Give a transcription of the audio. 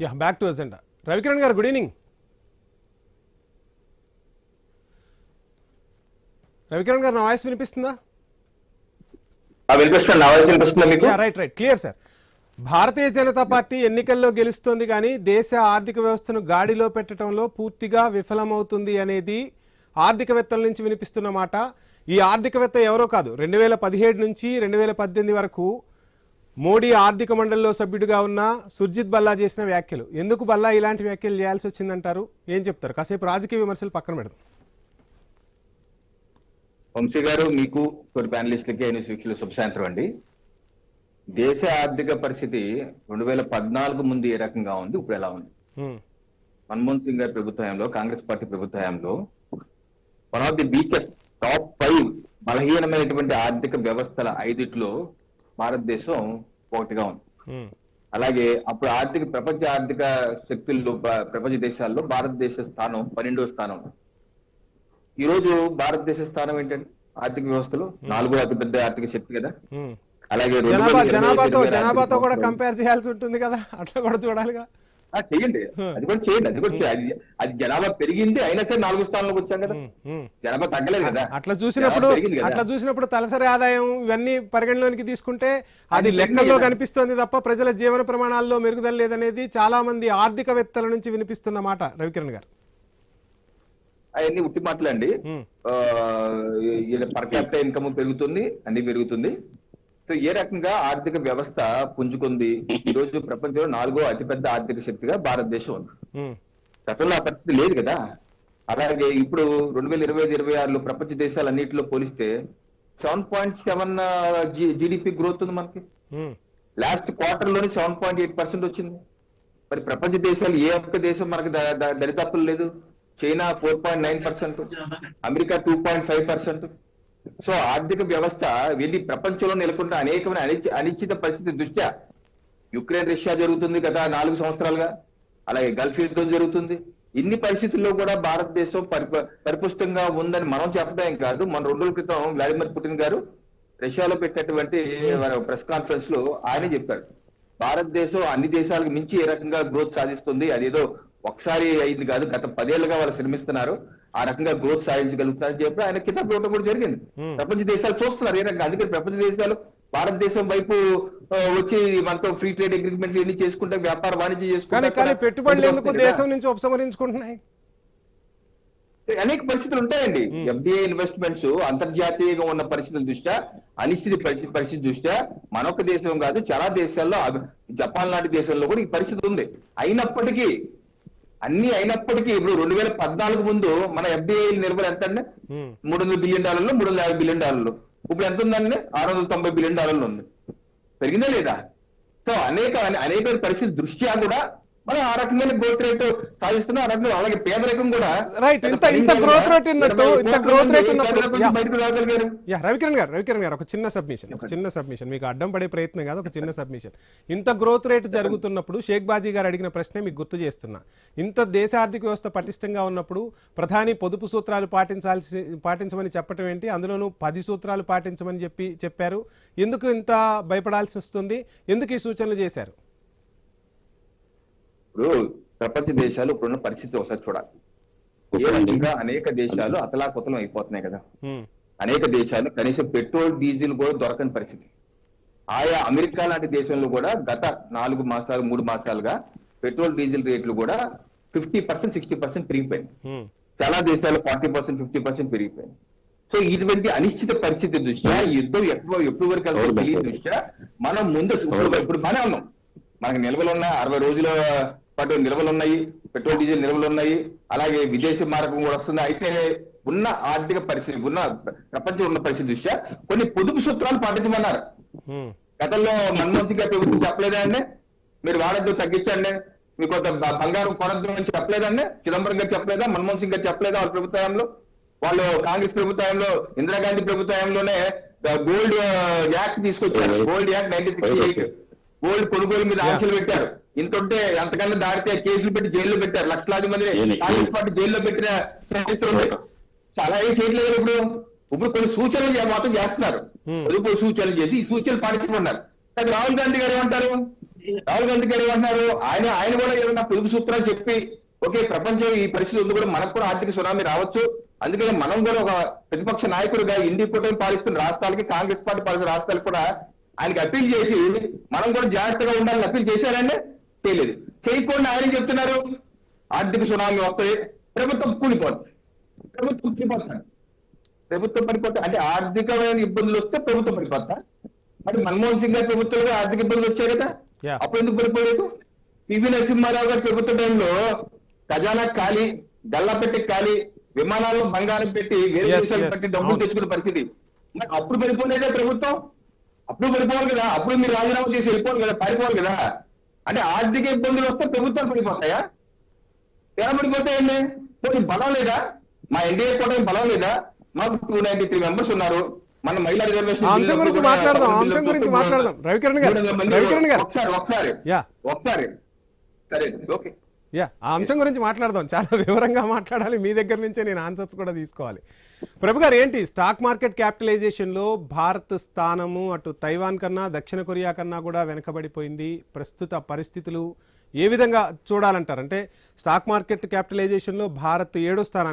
Yeah back to agenda. Ravikiran గారు, good evening. Ravikiran గారు, నా వాయిస్ వినిపిస్తుందా? Right clear sir. Bharatiya Janata Party ఎన్నికల్లో గెలుస్తోంది కానీ దేశ ఆర్థిక వ్యవస్థను గాడిలో పెట్టడంలో పూర్తిగా విఫలమవుతుంది అనేది ఆర్థికవేత్తల నుంచి వినిపిస్తున్న మాట. ఈ ఆర్థికవేత్త ఎవరో కాదు, 2017 నుంచి 2018 వరకు మోడీ ఆర్థిక మండలిలో సభ్యుడిగా ఉన్న సుర్జిత్ బల్లా చేసిన వ్యాఖ్యలు. ఎందుకు బల్లా ఇలాంటి వ్యాఖ్యలు చేయాల్సి వచ్చిందంటారు? ఏం చెప్తారు? కాసేపు రాజకీయ విమర్శలు పక్కన పెడదాం. వంశీ గారు, మీకు కొన్ని ప్యానలిస్టులకి వీక్షలు శుభసాయంత్రం అండి. దేశ ఆర్థిక పరిస్థితి 2014 ముందు ఏ రకంగా ఉంది, ఇప్పుడు ఎలా ఉంది? మన్మోహన్ సింగ్ గారి ప్రభుత్వంలో, కాంగ్రెస్ పార్టీ ప్రభుత్వంలో one of the weakest top 5 బలహీనమైనటువంటి ఆర్థిక వ్యవస్థల 5లో భారతదేశం ఒకటిగా ఉంది. అలాగే అప్పుడు ప్రపంచ ఆర్థిక శక్తుల్లో, ప్రపంచ దేశాల్లో భారతదేశ స్థానం 12వ స్థానం. ఈ రోజు భారతదేశ స్థానం ఏంటంటే ఆర్థిక వ్యవస్థలో 4వ అతిపెద్ద ఆర్థిక శక్తి కదా. అలాగే జనాభాతో కూడా కంపేర్ చేయాల్సి ఉంటుంది కదా, అట్లా కూడా చూడాలిగా. చెయ్యండి, అది కూడా చేయండి. అది జనాభా పెరిగింది, అయినా సరే 4వ స్థానంలోకి వచ్చాం కదా. జనాభా తగ్గలేదు కదా. అట్లా చూసినప్పుడు తలసరి ఆదాయం ఇవన్నీ పరిగణలోనికి తీసుకుంటే అది లెక్కల్లో కనిపిస్తుంది తప్ప ప్రజల జీవన ప్రమాణాల్లో మెరుగుదల లేదనేది చాలా మంది ఆర్థికవేత్తల నుంచి వినిపిస్తున్న మాట. రవికిరణ్ గారు, అవన్నీ ఉట్టి మాటలండి. పర్ క్యాపిటల్ ఇన్కమ్ పెరుగుతుంది, అన్ని పెరుగుతుంది. సో ఏ రకంగా ఆర్థిక వ్యవస్థ పుంజుకుంది. ఈ రోజు ప్రపంచంలో 4వ అతిపెద్ద ఆర్థిక శక్తిగా భారతదేశం ఉంది. గతంలో ఆ పరిస్థితి లేదు కదా. అలాగే ఇప్పుడు 2025-26లో ప్రపంచ దేశాలన్నింటిలో పోలిస్తే 7.7 జీడిపి గ్రోత్ ఉంది మనకి. లాస్ట్ క్వార్టర్ లోనే 7.8% వచ్చింది. మరి ప్రపంచ దేశాలు ఏ ఒక్క దేశం మనకి దరిదాపులు లేదు. China 4.9%, America 2.5%. సో ఆర్థిక వ్యవస్థ వెళ్ళి ప్రపంచంలో నెలకొన్న అనేకమైన అనిశ్చిత పరిస్థితి దృష్ట్యా యుక్రెయిన్ రష్యా జరుగుతుంది గత 4 సంవత్సరాలుగా. అలాగే గల్ఫ్ యుద్ధం జరుగుతుంది. ఇన్ని పరిస్థితుల్లో కూడా భారతదేశం పరిపుష్టంగా ఉందని మనం చెప్పడం కాదు. మన 2 రోజుల క్రితం వ్లాదిమిర్ పుటిన్ గారు రష్యాలో పెట్టినటువంటి ప్రెస్ కాన్ఫరెన్స్ లో ఆయనే చెప్పారు, భారతదేశం అన్ని దేశాలకు మించి ఏ రకంగా గ్రోత్ సాధిస్తుంది. అదేదో ఒకసారి అయింది కాదు, గత 10 ఏళ్లుగా వాళ్ళు శ్రమిస్తున్నారు, ఆ రకంగా గ్రోత్ సాధించగలుగుతారని చెప్పి ఆయన కితాబ్ ఇవ్వడం కూడా జరిగింది. ప్రపంచ దేశాలు చూస్తున్నారు ఏ రకంగా. అందుకని ప్రపంచ దేశాలు భారతదేశం వైపు వచ్చి మనతో ఫ్రీ ట్రేడ్ అగ్రిమెంట్లు ఎన్ని చేసుకుంటే, వ్యాపార వాణిజ్యం చేసుకుంటే, పెట్టుబడులు ఎందుకు దేశం నుంచి ఉపసంహరించుకుంటున్నాయి? అనేక పరిస్థితులు ఉంటాయండి. ఎఫ్డిఐ ఇన్వెస్ట్మెంట్స్ అంతర్జాతీయంగా ఉన్న పరిస్థితుల దృష్ట్యా, అనిశ్చిత పరిస్థితి దృష్ట్యా మనొక దేశం కాదు, చాలా దేశాల్లో, జపాన్ లాంటి దేశాల్లో కూడా ఈ పరిస్థితి ఉంది. అయినప్పటికీ ఇప్పుడు 2014 ముందు మన ఎఫ్డిఐ నిల్వలు ఎంత అండి? $300 బిలియన్, $350 బిలియన్. ఇప్పుడు ఎంత ఉందండి? $690 బిలియన్ ఉంది. పెరిగిందా లేదా? సో అనేక పరిస్థితి దృష్ట్యా కూడా మనం ఆ రకమైన గ్రోత్ రేట్ సాధిస్తున్నాం. ఆ రకంగా అలాగే పేదరికం కూడా ఇంత గ్రోత్ రేట్ రవికిరణ్ గారు ఒక చిన్న సబ్మిషన్ మీకు అడ్డం పడే ప్రయత్నం కాదు, ఒక చిన్న సబ్మిషన్. ఇంత గ్రోత్ రేట్ జరుగుతున్నప్పుడు షేక్ బాజీ గారు అడిగిన ప్రశ్నే మీకు గుర్తు చేస్తున్నా. ఇంత దేశ ఆర్థిక వ్యవస్థ పటిష్టంగా ఉన్నప్పుడు ప్రధాని పొదుపు సూత్రాలు పాటించమని చెప్పటం ఏంటి? అందులోనూ 10 సూత్రాలు పాటించమని చెప్పారు. ఎందుకు ఇంత భయపడాల్సి వస్తుంది? ఎందుకు ఈ సూచనలు చేశారు? ఇప్పుడు ప్రపంచ దేశాలు ఇప్పుడున్న పరిస్థితి ఒకసారి చూడాలి. ఏ రకంగా అనేక దేశాలు అతలాకుతలం అయిపోతున్నాయి కదా. అనేక దేశాలు కనీసం పెట్రోల్, డీజిల్ కూడా దొరకని పరిస్థితి. ఆయా అమెరికా లాంటి దేశంలో కూడా గత 3 మాసాలుగా పెట్రోల్, డీజిల్ రేట్లు కూడా 50%, 60% పెరిగిపోయింది. చాలా దేశాలు 40%, 50% పెరిగిపోయింది. సో ఇటువంటి అనిశ్చిత పరిస్థితి దృష్ట్యా, ఈ యుద్ధం ఎప్పుడు వరకు వెళ్తే దృష్ట్యా మనం ముందు ఇప్పుడు బానే ఉన్నాం. మనకి నిల్వలు ఉన్నాయి, 60 రోజుల పాటు నిల్వలు ఉన్నాయి, పెట్రోల్, డీజిల్ నిల్వలు ఉన్నాయి. అలాగే విదేశీ మారకం కూడా వస్తుంది. అయితే ఉన్న ఆర్థిక పరిస్థితి, ఉన్న ప్రపంచం ఉన్న పరిస్థితి దృష్ట్యా కొన్ని పొదుపు సూత్రాలు పాటించమన్నారు. గతంలో మన్మోహన్ సింగ్ గారు ప్రభుత్వం చెప్పలేదా అండి? మీరు వాడద్దు, తగ్గించండి, మీకు కొంత బంగారం కొనద్దు అని చెప్పలేదండి? చిదంబరం గారు చెప్పలేదా? మన్మోహన్ సింగ్ గారు చెప్పలేదా? వాళ్ళ ప్రభుత్వంలో, వాళ్ళు కాంగ్రెస్ ప్రభుత్వంలో, ఇందిరాగాంధీ ప్రభుత్వంలోనే గోల్డ్ యాక్ట్ తీసుకొచ్చారు. Gold act 1968. గోల్డ్ కొనుగోలు మీద ఆంక్షలు పెట్టారు. ఇంతుంటే అంతకన్నా దాడితే కేసులు పెట్టి జైల్లో పెట్టారు. లక్షలాది మంది కాంగ్రెస్ పార్టీ జైల్లో పెట్టిన చరిత్ర ఉంది. చాలా ఏం చేయట్లేదు. ఇప్పుడు కొన్ని సూచనలు మాత్రం చేస్తున్నారు. పొదుపు సూచనలు చేసి ఈ సూచనలు పాటించమన్నారు. అది రాహుల్ గాంధీ గారు ఏమంటారు? రాహుల్ గాంధీ గారు ఏమంటున్నారు, ఆయన కూడా ఏమన్నా పొదుపు సూత్రాలు చెప్పి ఓకే ప్రపంచం ఈ పరిస్థితి ఉంది కూడా మనకు కూడా ఆర్థిక సునామీ రావచ్చు, అందుకని మనం కూడా ఒక ప్రతిపక్ష నాయకుడిగా ఇండి కూటమి పాలిస్తున్న రాష్ట్రాలకి, కాంగ్రెస్ పార్టీ పాలిస్తున్న రాష్ట్రాలకు కూడా ఆయనకి అప్పీల్ చేసి మనం కూడా జాగ్రత్తగా ఉండాలని అప్పీల్ చేశారంటే చేయలేదు. చేయకుండా ఆయన చెప్తున్నారు ఆర్థిక సునామీ వస్తాయి, ప్రభుత్వం కూలిపోతుంది, ప్రభుత్వం పడిపోతా అంటే ఆర్థికమైన ఇబ్బందులు వస్తే ప్రభుత్వం పడిపోతా. మరి మన్మోహన్ సింగ్ గారి ప్రభుత్వంలో ఆర్థిక ఇబ్బందులు వచ్చాయి కదా, Yeah. అప్పుడు ఎందుకు పడిపోలేదు? పివి నరసింహారావు గారి ప్రభుత్వ టైంలో ఖజానా ఖాళీ, గల్లాపెట్టి ఖాళీ, విమానాల్లో బంగారం పెట్టి వేరే Yes, దేశాలు yes. పెట్టి డబ్బులు అవును. తెచ్చుకునే పరిస్థితి. మరి అప్పుడు పడిపోలేదే ప్రభుత్వం, అప్పుడు పడిపోవాలి కదా, అప్పుడు మీరు రాజీనామా చేసి వెళ్ళిపోవాలి కదా, పారిపోవాలి కదా. అంటే ఆర్థిక ఇబ్బందులు వస్తే ప్రభుత్వాలు పడిపోతాయా? ఎలా పడిపోతాయండి? పోనీ బలం లేదా? మా ఎన్డీఏ కూడా బలం లేదా? మాకు 293 మెంబర్స్ ఉన్నారు. మన మహిళా రిజర్వేషన్ ఆ అంశం గురించి మాట్లాడదాం, ఆ అంశం గురించి మాట్లాడదాం. రవికిరణ్ గారు, రవికిరణ్ గారు, ఒకసారి సరే ఓకే ఆ అంశం గురించి మాట్లాడదాం. చాలా వివరంగా మాట్లాడాలి, మీ దగ్గర నుంచే నేను ఆన్సర్స్ కూడా తీసుకోవాలి. ప్రభు గారు, ఏంటి స్టాక్ మార్కెట్ క్యాపిటలైజేషన్లో భారత్ స్థానము అటు తైవాన్ కన్నా దక్షిణ కొరియా కన్నా కూడా వెనకబడిపోయింది. ప్రస్తుత పరిస్థితులు ఏ విధంగా చూడాలంటారు? అంటే స్టాక్ మార్కెట్ క్యాపిటలైజేషన్లో భారత్ 7వ స్థానం